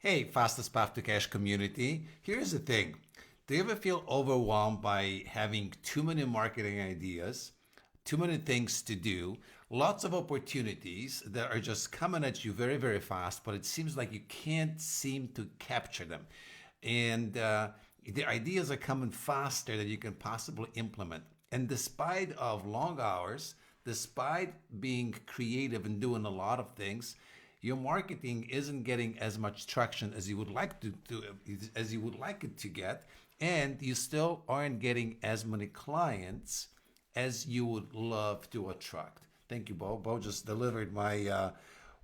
Hey, fastest path to cash community. Here's the thing. Do you ever feel overwhelmed by having too many marketing ideas, too many things to do, lots of opportunities that are just coming at you very, very fast, but it seems like you can't seem to capture them? And the ideas are coming faster than you can possibly implement. And despite of long hours, despite being creative and doing a lot of things, your marketing isn't getting as much traction as you would like as you would like it to get, and you still aren't getting as many clients as you would love to attract. Thank you, Bo. Bo just delivered my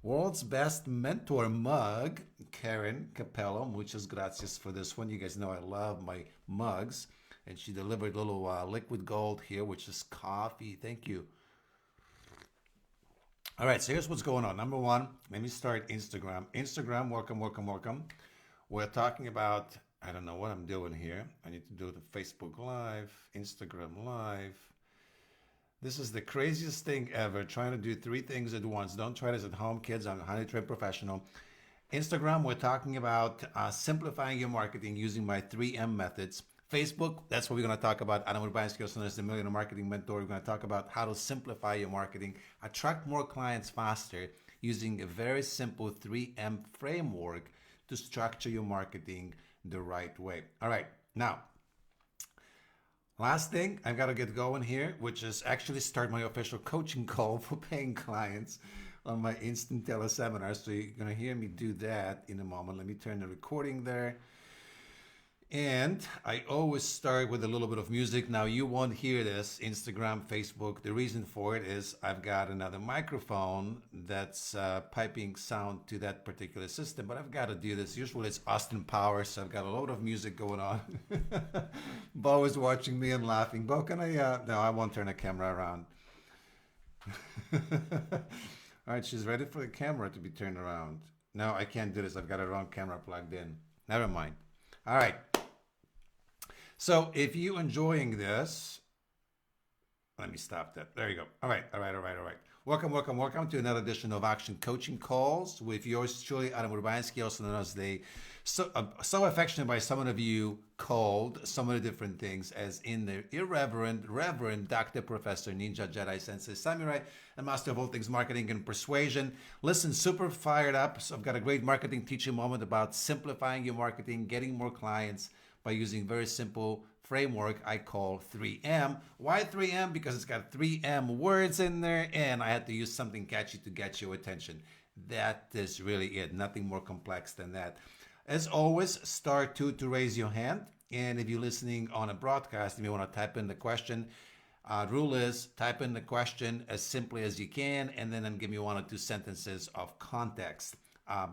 world's best mentor mug. Karen Capello, muchas gracias for this one. You guys know I love my mugs, and she delivered a little liquid gold here, which is coffee. Thank you. All right, so here's what's going on. Number one, let me start Instagram. Instagram, welcome, welcome, welcome. We're talking about, I don't know what I'm doing here. I need to do the Facebook Live, Instagram Live. This is the craziest thing ever, trying to do three things at once. Don't try this at home, kids. I'm a highly trained professional. Instagram, we're talking about simplifying your marketing using my 3M methods. Facebook, that's what we're going to talk about. Adam Urbanski, also known as the Millionaire Marketing Mentor. We're going to talk about how to simplify your marketing, attract more clients faster using a very simple 3M framework to structure your marketing the right way. All right, now, last thing, I've got to get going here, which is actually start my official coaching call for paying clients on my instant teleseminar. So you're going to hear me do that in a moment. Let me turn the recording there. And I always start with a little bit of music. Now you won't hear this, Instagram, Facebook. The reason for it is I've got another microphone that's piping sound to that particular system, but I've got to do this. Usually it's Austin Powers, so I've got a lot of music going on. Bo is watching me and laughing. Bo, can I, no, I won't turn the camera around. All right, she's ready for the camera to be turned around. No, I can't do this. I've got a wrong camera plugged in. Never mind. All right. So if you're enjoying this, let me stop that. There you go. All right, all right, all right, all right. Welcome, welcome, welcome to another edition of Action Coaching Calls with yours truly, Adam Urbanski, also known as the so affectionate by some of you called so many different things, as in the irreverent Reverend Dr. Professor Ninja Jedi Sensei Samurai and Master of all things marketing and persuasion. Listen, super fired up. So I've got a great marketing teaching moment about simplifying your marketing, getting more clients by using very simple framework I call 3M. Why 3M? Because it's got 3M words in there, and I had to use something catchy to get your attention. That is really it. Nothing more complex than that. As always, *2 to raise your hand. And if you're listening on a broadcast, you may want to type in the question. Rule is type in the question as simply as you can, and then give me one or two sentences of context.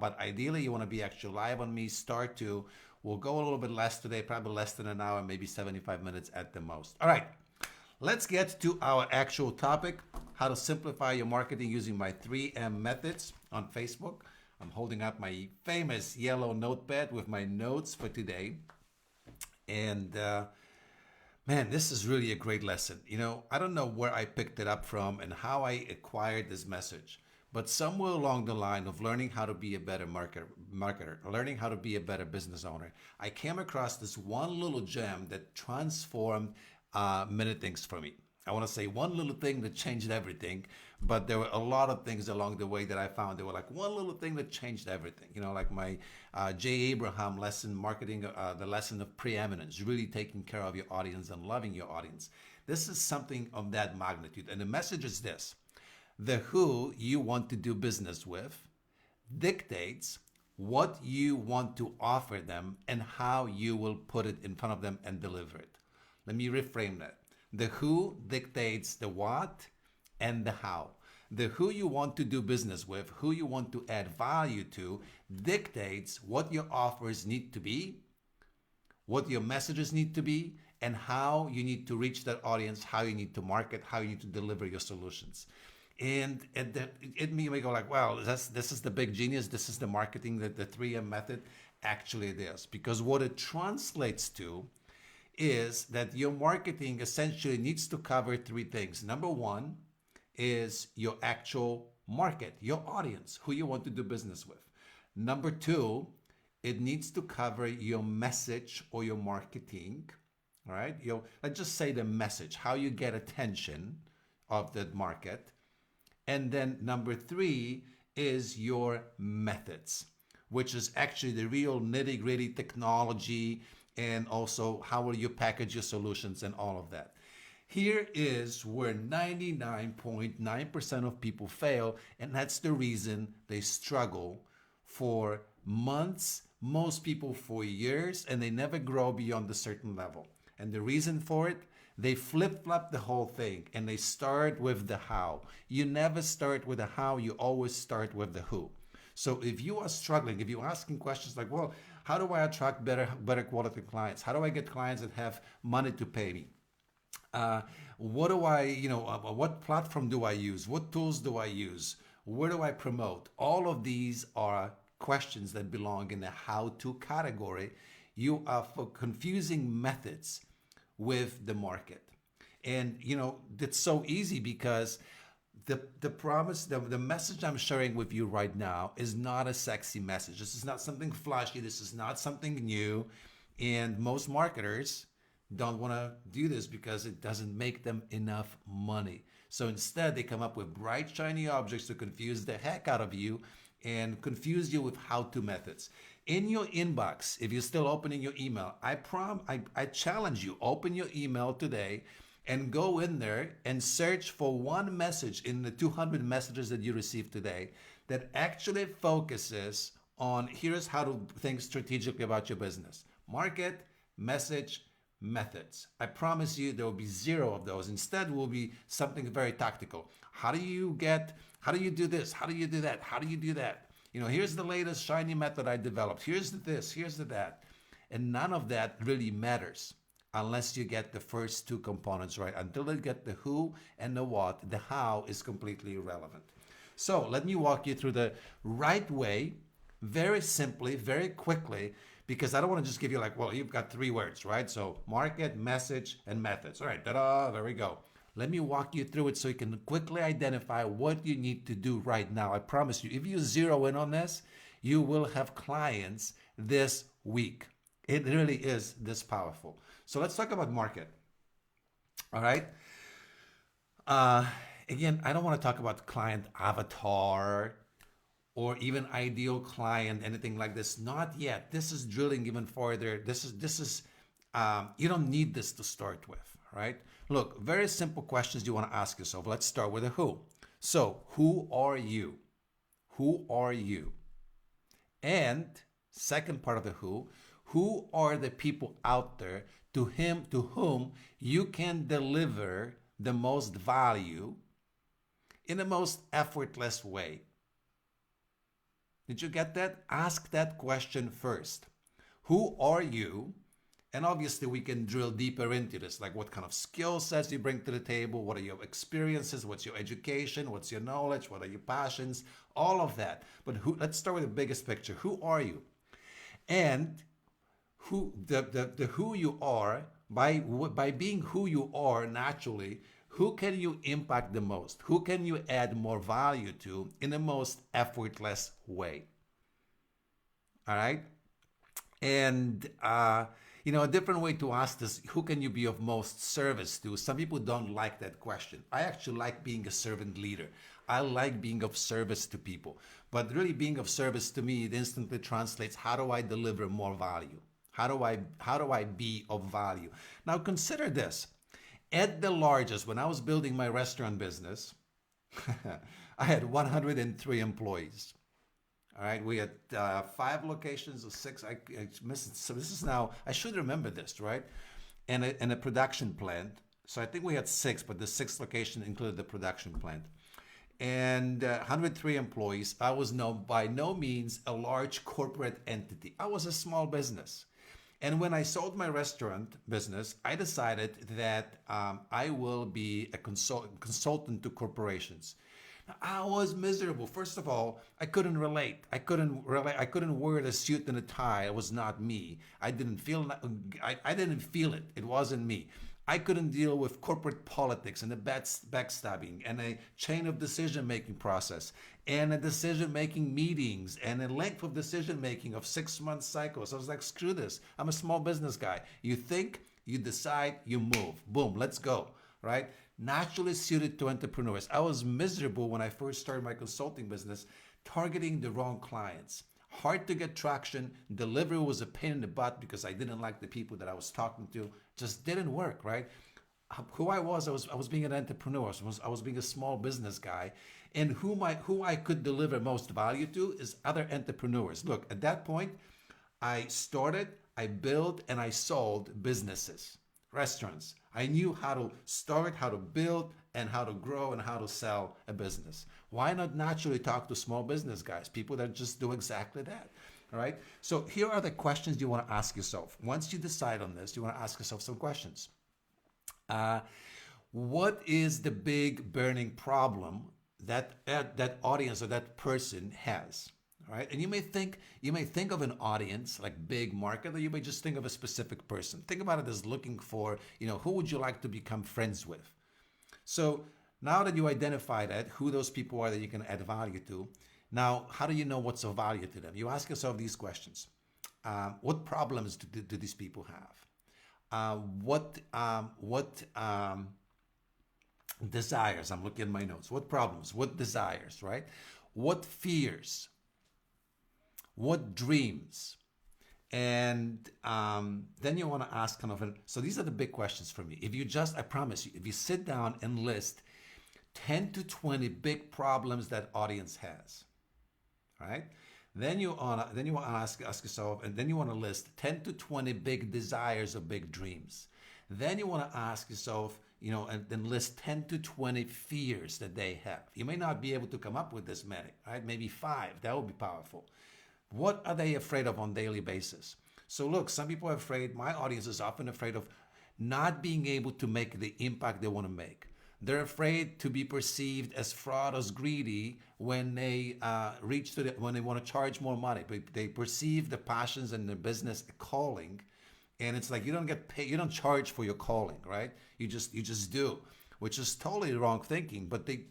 But ideally, you want to be actually live on me. *2. We'll go a little bit less today, probably less than an hour, maybe 75 minutes at the most. All right, let's get to our actual topic, how to simplify your marketing using my 3M methods on Facebook. I'm holding up my famous yellow notepad with my notes for today. And man, this is really a great lesson. You know, I don't know where I picked it up from and how I acquired this message. But somewhere along the line of learning how to be a better marketer, learning how to be a better business owner, I came across this one little gem that transformed many things for me. I want to say one little thing that changed everything, but there were a lot of things along the way that I found. They were like one little thing that changed everything. You know, like my J. Abraham lesson, marketing, the lesson of preeminence, really taking care of your audience and loving your audience. This is something of that magnitude. And the message is this. The who you want to do business with dictates what you want to offer them and how you will put it in front of them and deliver it. Let me reframe that. The who dictates the what and the how. The who you want to do business with, who you want to add value to, dictates what your offers need to be, what your messages need to be, and how you need to reach that audience, how you need to market, how you need to deliver your solutions. And it may go like, well, this is the big genius. This is the marketing, the 3M method. Actually, it is. Because what it translates to is that your marketing essentially needs to cover three things. Number one is your actual market, your audience, who you want to do business with. Number two it needs to cover your message or your marketing, all right? Let's just say the message, how you get attention of the market. And then number 3 is your methods, which is actually the real nitty-gritty technology, and also how will you package your solutions and all of that. Here is where 99.9% of people fail, and that's the reason they struggle for months, most people for years, and they never grow beyond a certain level. And the reason for it, they flip-flop the whole thing and they start with the how. You never start with the how, you always start with the who. So if you are struggling, if you're asking questions like, well, how do I attract better quality clients? How do I get clients that have money to pay me? What do I, what platform do I use? What tools do I use? Where do I promote? All of these are questions that belong in the how-to category. You are for confusing methods with the market. And, it's so easy because the promise, the message I'm sharing with you right now is not a sexy message. This is not something flashy. This is not something new. And most marketers don't want to do this because it doesn't make them enough money. So instead, they come up with bright, shiny objects to confuse the heck out of you and confuse you with how-to methods. In your inbox, if you're still opening your email, I challenge you, open your email today and go in there and search for one message in the 200 messages that you received today that actually focuses on here's how to think strategically about your business. Market, message, methods. I promise you there will be 0 of those. Instead, will be something very tactical. How do you do this? How do you do that? How do you do that? Here's the latest shiny method I developed. Here's the this, here's the that. And none of that really matters unless you get the first 2 components right. Until you get the who and the what, the how is completely irrelevant. So let me walk you through the right way, very simply, very quickly, because I don't want to just give you like, well, you've got 3 words, right? So market, message, and methods. All right, ta-da, there we go. Let me walk you through it so you can quickly identify what you need to do right now. I promise you, if you zero in on this, you will have clients this week. It really is this powerful. So let's talk about market. All right. Again, I don't want to talk about client avatar or even ideal client, anything like this. Not yet. This is drilling even further. This is you don't need this to start with, right? Look, very simple questions you want to ask yourself. Let's start with a who. So, who are you? Who are you? And second part of the who are the people out there to whom you can deliver the most value in the most effortless way? Did you get that? Ask that question first. Who are you? And obviously we can drill deeper into this, like what kind of skill sets you bring to the table, what are your experiences, what's your education, what's your knowledge, what are your passions, all of that. But let's start with the biggest picture. Who are you? And the who you are, by being who you are naturally, who can you impact the most? Who can you add more value to in the most effortless way? All right? And a different way to ask this, who can you be of most service to? Some people don't like that question. I actually like being a servant leader. I like being of service to people. But really being of service to me, it instantly translates, how do I deliver more value? How do I be of value? Now consider this. At the largest, when I was building my restaurant business, I had 103 employees. All right, we had 5 locations or 6. I missed. So this is now, I should remember this, right? And a production plant. So I think we had 6, but the 6th location included the production plant. And 103 employees. I was by no means a large corporate entity. I was a small business. And when I sold my restaurant business, I decided that I will be a consultant to corporations. I was miserable. First of all, I couldn't relate. I couldn't wear the suit and a tie. It was not me. I didn't feel it. It wasn't me. I couldn't deal with corporate politics and the backstabbing and a chain of decision-making process and a decision-making meetings and a length of decision-making of 6-month cycles. I was like, screw this. I'm a small business guy. You think, you decide, you move. Boom, let's go, right? Naturally suited to entrepreneurs. I was miserable when I first started my consulting business, targeting the wrong clients. Hard to get traction. Delivery was a pain in the butt because I didn't like the people that I was talking to. Just didn't work, right? Who I was being an entrepreneur. I was being a small business guy, and who I could deliver most value to is other entrepreneurs. Look, at that point, I started, I built, and I sold businesses, restaurants. I knew how to start, how to build, and how to grow and how to sell a business. Why not naturally talk to small business guys, people that just do exactly that? All right. So here are the questions you want to ask yourself. Once you decide on this, you want to ask yourself some questions. What is the big burning problem that that audience or that person has? All right. And you may think of an audience like big market, or you may just think of a specific person. Think about it as looking for, who would you like to become friends with? So now that you identify that, who those people are that you can add value to, now how do you know what's of value to them? You ask yourself these questions. What problems do these people have? What desires? I'm looking at my notes. What problems? What desires, right? What fears? What dreams? And then you want to ask so these are the big questions for me. I promise you, if you sit down and list 10 to 20 big problems that audience has, right? Then you want to ask yourself, and then you want to list 10 to 20 big desires or big dreams. Then you want to ask yourself, and then list 10 to 20 fears that they have. You may not be able to come up with this many, right? Maybe 5, that would be powerful. What are they afraid of on a daily basis? So look, some people are afraid, my audience is often afraid of not being able to make the impact they want to make. They're afraid to be perceived as fraud, as greedy when they when they want to charge more money. But they perceive the passions in their business a calling, and it's like you don't get paid, you don't charge for your calling, right? You just do, which is totally wrong thinking. But they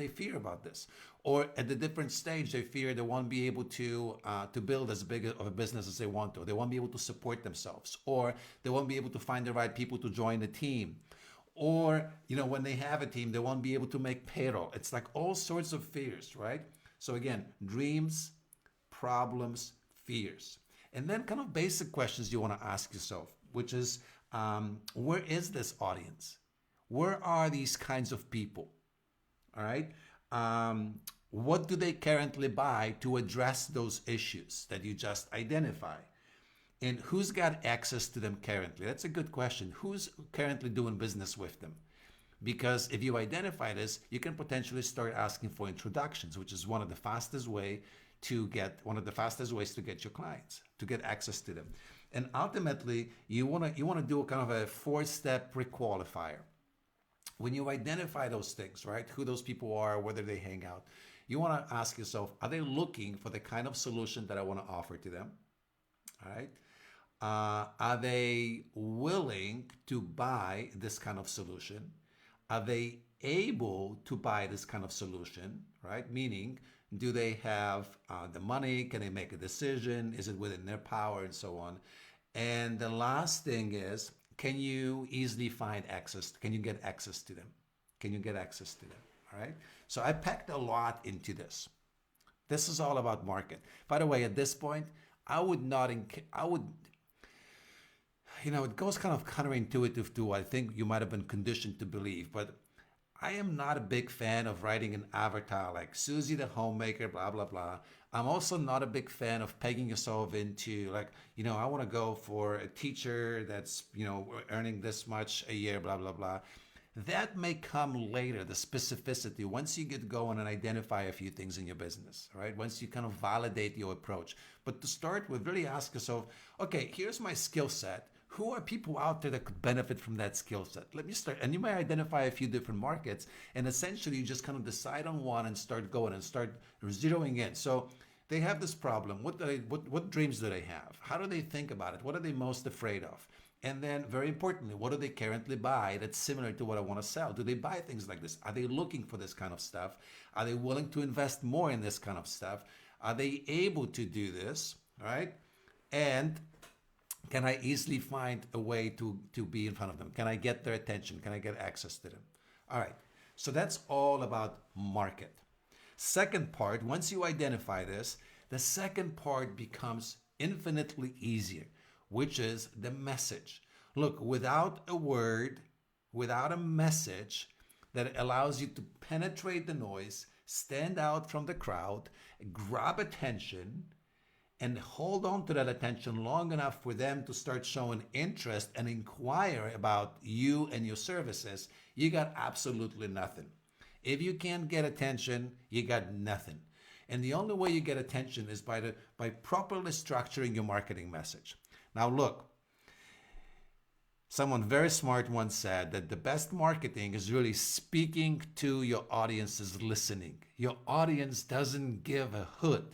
fear about this, or at the different stage they fear they won't be able to build as big of a business as they want to. They won't be able to support themselves, or they won't be able to find the right people to join the team. Or, when they have a team, they won't be able to make payroll. It's like all sorts of fears, right? So again, dreams, problems, fears. And then kind of basic questions you want to ask yourself, which is, where is this audience? Where are these kinds of people? All right? What do they currently buy to address those issues that you just identify? And who's got access to them currently? That's a good question. Who's currently doing business with them? Because if you identify this, you can potentially start asking for introductions, which is one of the fastest ways to get your clients, to get access to them. And ultimately, you want to do a kind of a 4-step pre-qualifier. When you identify those things, right? Who those people are, whether they hang out, you want to ask yourself, are they looking for the kind of solution that I want to offer to them? All right. Are they willing to buy this kind of solution? Are they able to buy this kind of solution, right? Meaning, do they have the money? Can they make a decision? Is it within their power, and so on? And the last thing is, can you easily find access? Can you get access to them? Can you get access to them? All right. So I packed a lot into this. This is all about market. By the way, at this point, it goes kind of counterintuitive to what I think you might have been conditioned to believe, but I am not a big fan of writing an avatar like Susie the homemaker, blah, blah, blah. I'm also not a big fan of pegging yourself into I want to go for a teacher that's, earning this much a year, blah, blah, blah. That may come later, the specificity, once you get going and identify a few things in your business, right? Once you kind of validate your approach. But to start with, really ask yourself, okay, here's my skill set. Who are people out there that could benefit from that skill set? Let me start. And you may identify a few different markets, and essentially you just kind of decide on one and start going and start zeroing in. So they have this problem. What dreams do they have? How do they think about it? What are they most afraid of? And then, very importantly, what do they currently buy that's similar to what I want to sell? Do they buy things like this? Are they looking for this kind of stuff? Are they willing to invest more in this kind of stuff? Are they able to do this? Right? And can I easily find a way to be in front of them? Can I get their attention? Can I get access to them? All right. So that's all about market. Second part, once you identify this, the second part becomes infinitely easier, which is the message. Look, without a word, without a message that allows you to penetrate the noise, stand out from the crowd, grab attention, and hold on to that attention long enough for them to start showing interest and inquire about you and your services, you got absolutely nothing. If you can't get attention, you got nothing. And the only way you get attention is by properly structuring your marketing message. Now look, someone very smart once said that the best marketing is really speaking to your audience's listening. Your audience doesn't give a hoot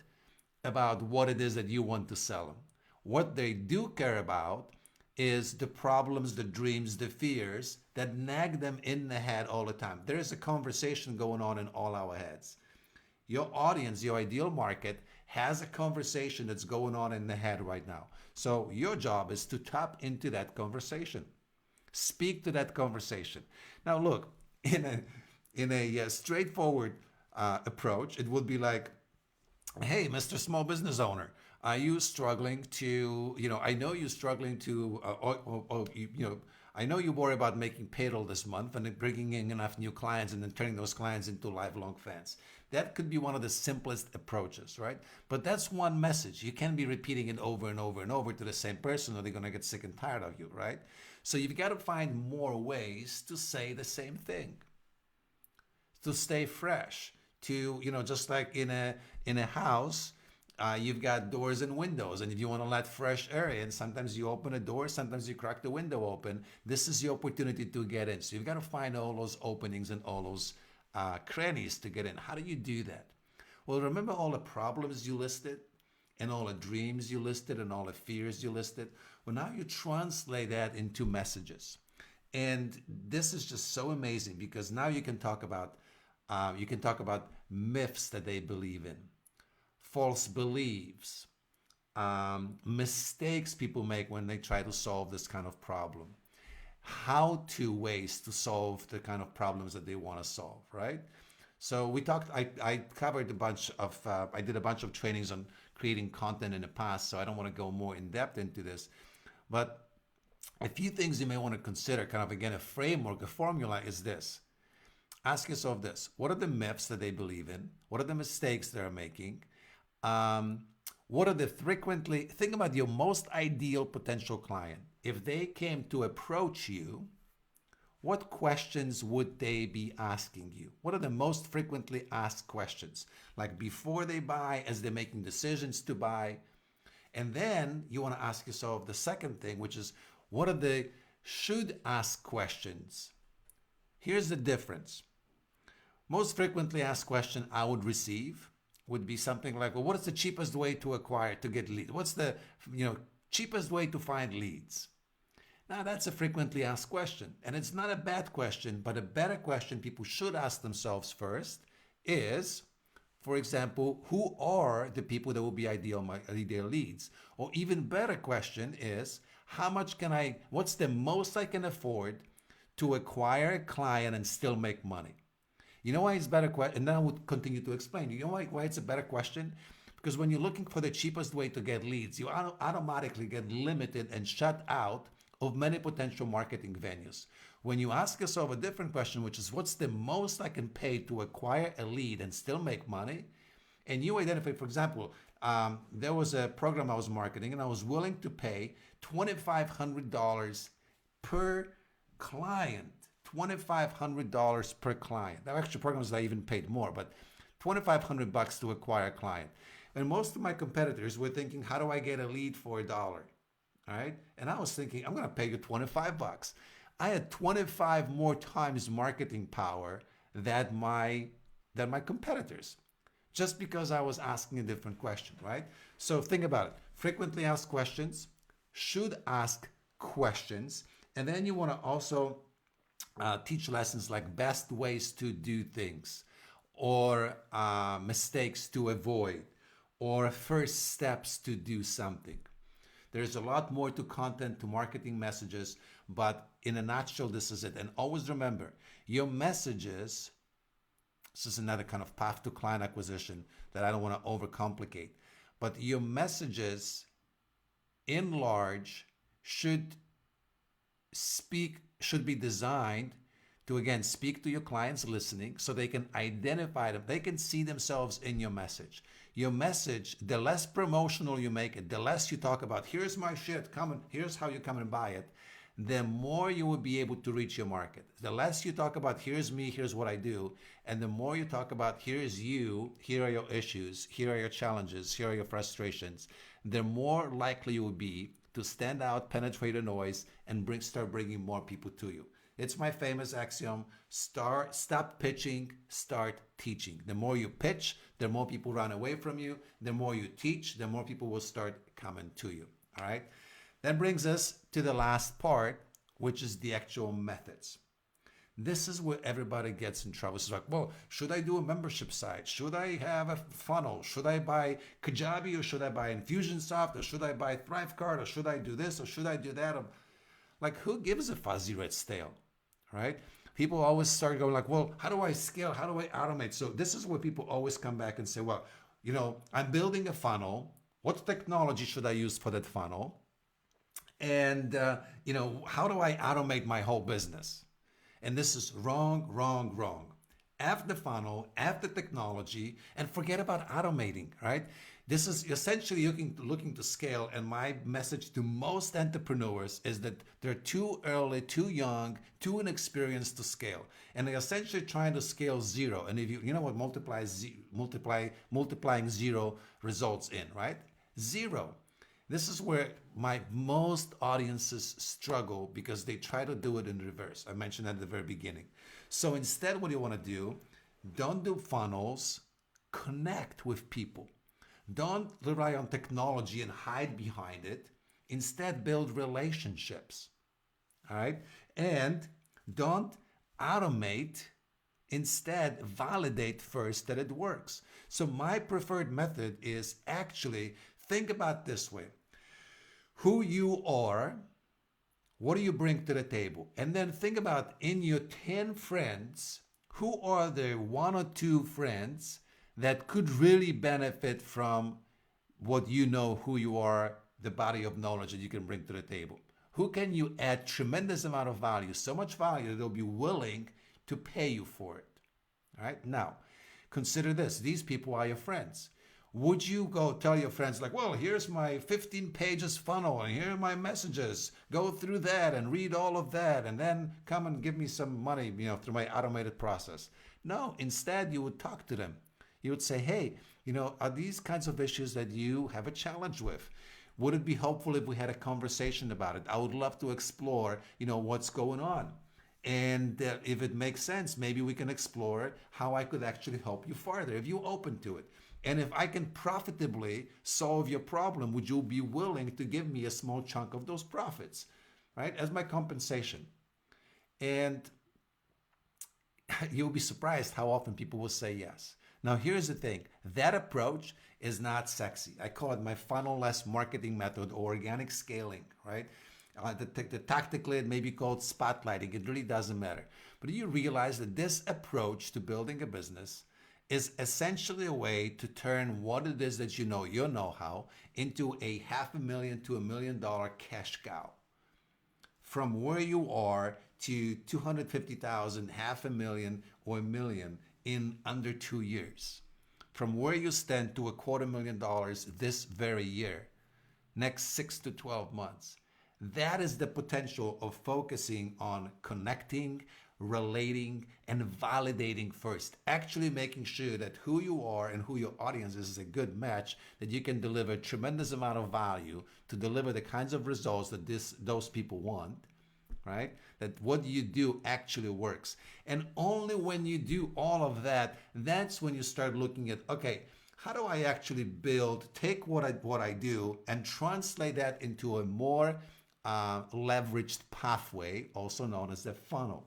about what it is that you want to sell them. What they do care about is the problems, the dreams, the fears that nag them in the head all the time. There is a conversation going on in all our heads. Your audience, your ideal market, has a conversation that's going on in the head right now. So your job is to tap into that conversation. Speak to that conversation. Now look, in a straightforward approach, it would be like, hey, Mr. Small Business Owner, are you struggling to, I know you're struggling to, I know you worry about making payroll this month and then bringing in enough new clients and then turning those clients into lifelong fans. That could be one of the simplest approaches, right? But that's one message. You can't be repeating it over and over and over to the same person or they're going to get sick and tired of you, right? So you've got to find more ways to say the same thing, to stay fresh, to, just like in a house, you've got doors and windows, and if you want to let fresh air in, sometimes you open a door, sometimes you crack the window open. This is your opportunity to get in. So you've got to find all those openings and all those crannies to get in. How do you do that? Well, remember all the problems you listed and all the dreams you listed and all the fears you listed? Well, now you translate that into messages. And this is just so amazing because now you can talk about myths that they believe in, false beliefs, mistakes people make when they try to solve this kind of problem, how-to ways to solve the kind of problems that they want to solve, right? So we talked, I covered a bunch of, I did a bunch of trainings on creating content in the past, so I don't want to go more in depth into this. But a few things you may want to consider, kind of again, a framework, a formula is this. Ask yourself this: what are the myths that they believe in? What are the mistakes they're making? What are the frequently, think about your most ideal potential client. If they came to approach you, what questions would they be asking you? What are the most frequently asked questions? Like before they buy, as they're making decisions to buy. And then you want to ask yourself the second thing, which is, what are the should ask questions? Here's the difference. Most frequently asked question I would receive would be something like, well, what is the cheapest way to get leads? What's the, cheapest way to find leads? Now that's a frequently asked question, and it's not a bad question, but a better question people should ask themselves first is, for example, who are the people that will be ideal leads? Or even better question is, what's the most I can afford to acquire a client and still make money? You know why it's a better question? And then I would continue to explain. You know why it's a better question? Because when you're looking for the cheapest way to get leads, you automatically get limited and shut out of many potential marketing venues. When you ask yourself a different question, which is what's the most I can pay to acquire a lead and still make money? And you identify, for example, there was a program I was marketing and I was willing to pay $2,500 per client. $2,500 per client. There are actually programs that I even paid more, but $2,500 to acquire a client. And most of my competitors were thinking, how do I get a lead for $1? All right. And I was thinking, I'm going to pay you $25. I had 25 more times marketing power than my competitors, just because I was asking a different question, right? So think about it. Frequently asked questions, should ask questions. And then you want to also teach lessons like best ways to do things, or mistakes to avoid, or first steps to do something. There's a lot more to content, to marketing messages, but in a nutshell, this is it. And always remember, your messages, this is another kind of path to client acquisition that I don't want to overcomplicate, but your messages in large should be designed to, again, speak to your clients listening so they can identify them. They can see themselves in your message. Your message, the less promotional you make it, the less you talk about, here's my shit, come and here's how you come and buy it, the more you will be able to reach your market. The less you talk about, here's me, here's what I do, and the more you talk about, here's you, here are your issues, here are your challenges, here are your frustrations, the more likely you will be to stand out, penetrate the noise, and start bringing more people to you. It's my famous axiom: stop pitching, start teaching. The more you pitch, the more people run away from you. The more you teach, the more people will start coming to you. All right? That brings us to the last part, which is the actual methods. This is where everybody gets in trouble. It's like, well, should I do a membership site? Should I have a funnel? Should I buy Kajabi, or should I buy Infusionsoft, or should I buy ThriveCard, or should I do this, or should I do that? Like, who gives a fuzzy red tail, right? People always start going like, well, how do I scale? How do I automate? So this is where people always come back and say, well, I'm building a funnel. What technology should I use for that funnel? And, how do I automate my whole business? And this is wrong, wrong, wrong. F the funnel, F the technology, and forget about automating, right? This is essentially looking to scale. And my message to most entrepreneurs is that they're too early, too young, too inexperienced to scale. And they're essentially trying to scale zero. And if you know what multiplying zero results in, right? Zero. This is where most audiences struggle, because they try to do it in reverse. I mentioned that at the very beginning. So instead, what you want to do, don't do funnels, connect with people. Don't rely on technology and hide behind it. Instead, build relationships. All right? And don't automate. Instead, validate first that it works. So my preferred method is actually, think about this way: who you are, what do you bring to the table? And then think about, in your 10 friends, who are the 1 or 2 friends that could really benefit from what you know, who you are, the body of knowledge that you can bring to the table? Who can you add tremendous amount of value, so much value that they'll be willing to pay you for it? All right? Now, consider this. These people are your friends. Would you go tell your friends like, well, here's my 15 pages funnel and here are my messages. Go through that and read all of that and then come and give me some money, through my automated process? No, instead you would talk to them. You would say, hey, are these kinds of issues that you have a challenge with? Would it be helpful if we had a conversation about it? I would love to explore, what's going on. And if it makes sense, maybe we can explore how I could actually help you further, if you're open to it. And if I can profitably solve your problem, would you be willing to give me a small chunk of those profits, right, as my compensation? And you'll be surprised how often people will say yes. Now, here's the thing. That approach is not sexy. I call it my funnel-less marketing method, or organic scaling, right? Tactically, it may be called spotlighting. It really doesn't matter. But you realize that this approach to building a business is essentially a way to turn what it is that your know-how, into a $500,000 to $1 million cash cow. From where you are to 250,000, $500,000, or $1 million in under 2 years. From where you stand to $250,000 this very year, next 6 to 12 months. That is the potential of focusing on connecting, relating, and validating first. Actually making sure that who you are and who your audience is a good match, that you can deliver a tremendous amount of value to deliver the kinds of results that those people want, right? That what you do actually works. And only when you do all of that, that's when you start looking at, okay, how do I actually take what I do and translate that into a more leveraged pathway, also known as the funnel,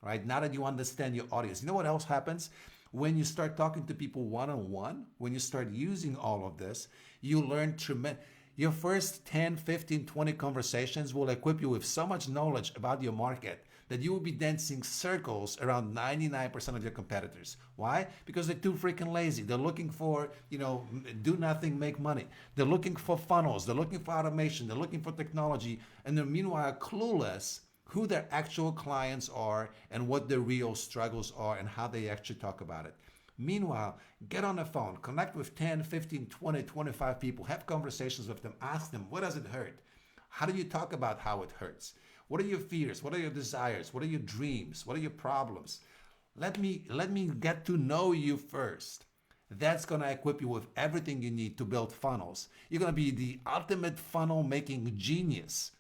right? Now that you understand your audience, you know what else happens? When you start talking to people one-on-one, when you start using all of this, you learn tremendous. Your first 10, 15, 20 conversations will equip you with so much knowledge about your market that you will be dancing circles around 99% of your competitors. Why? Because they're too freaking lazy. They're looking for, do nothing, make money. They're looking for funnels. They're looking for automation. They're looking for technology. And they're meanwhile clueless who their actual clients are and what their real struggles are and how they actually talk about it. Meanwhile, get on the phone, connect with 10, 15, 20, 25 people, have conversations with them, ask them, what does it hurt? How do you talk about how it hurts? What are your fears? What are your desires? What are your dreams? What are your problems? Let me get to know you first. That's going to equip you with everything you need to build funnels. You're going to be the ultimate funnel making genius.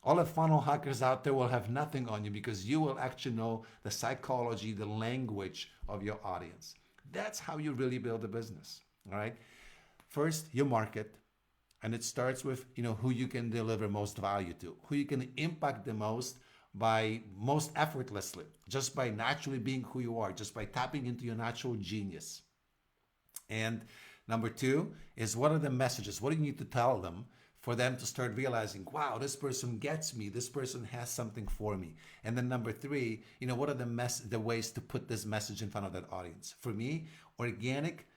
All the funnel hackers out there will have nothing on you because you will actually know the psychology, the language of your audience. That's how you really build a business, all right? First, your market, and it starts with, who you can deliver most value to, who you can impact the most most effortlessly, just by naturally being who you are, just by tapping into your natural genius. And number two is, what are the messages? What do you need to tell them for them to start realizing, wow, this person gets me, this person has something for me? And then number three, what are the ways to put this message in front of that audience? For me, organic,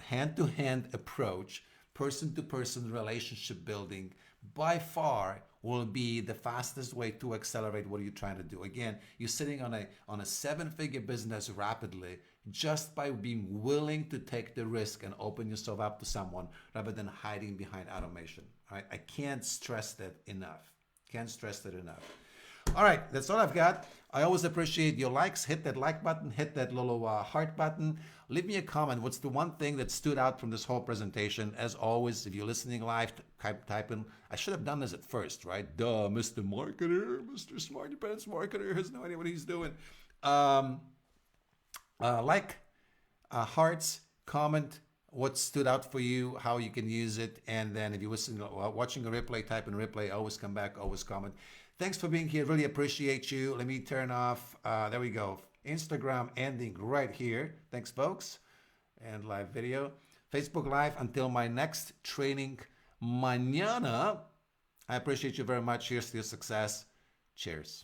hand-to-hand approach, person-to-person relationship building, by far will be the fastest way to accelerate what you're trying to do. Again, you're sitting on a seven-figure business rapidly just by being willing to take the risk and open yourself up to someone rather than hiding behind automation. All right? I can't stress that enough. Can't stress that enough. All right, that's all I've got. I always appreciate your likes. Hit that like button, hit that little heart button. Leave me a comment. What's the one thing that stood out from this whole presentation? As always, if you're listening live, type in. I should have done this at first, right? Duh, Mr. Marketer, Mr. Smarty Pants Marketer has no idea what he's doing. Hearts, comment what stood out for you, how you can use it, and then if you're watching a replay, type in replay. Always come back, always comment. Thanks for being here. Really appreciate you. Let me turn off. There we go. Instagram ending right here. Thanks, folks. And live video. Facebook Live until my next training mañana. I appreciate you very much. Here's to your success. Cheers.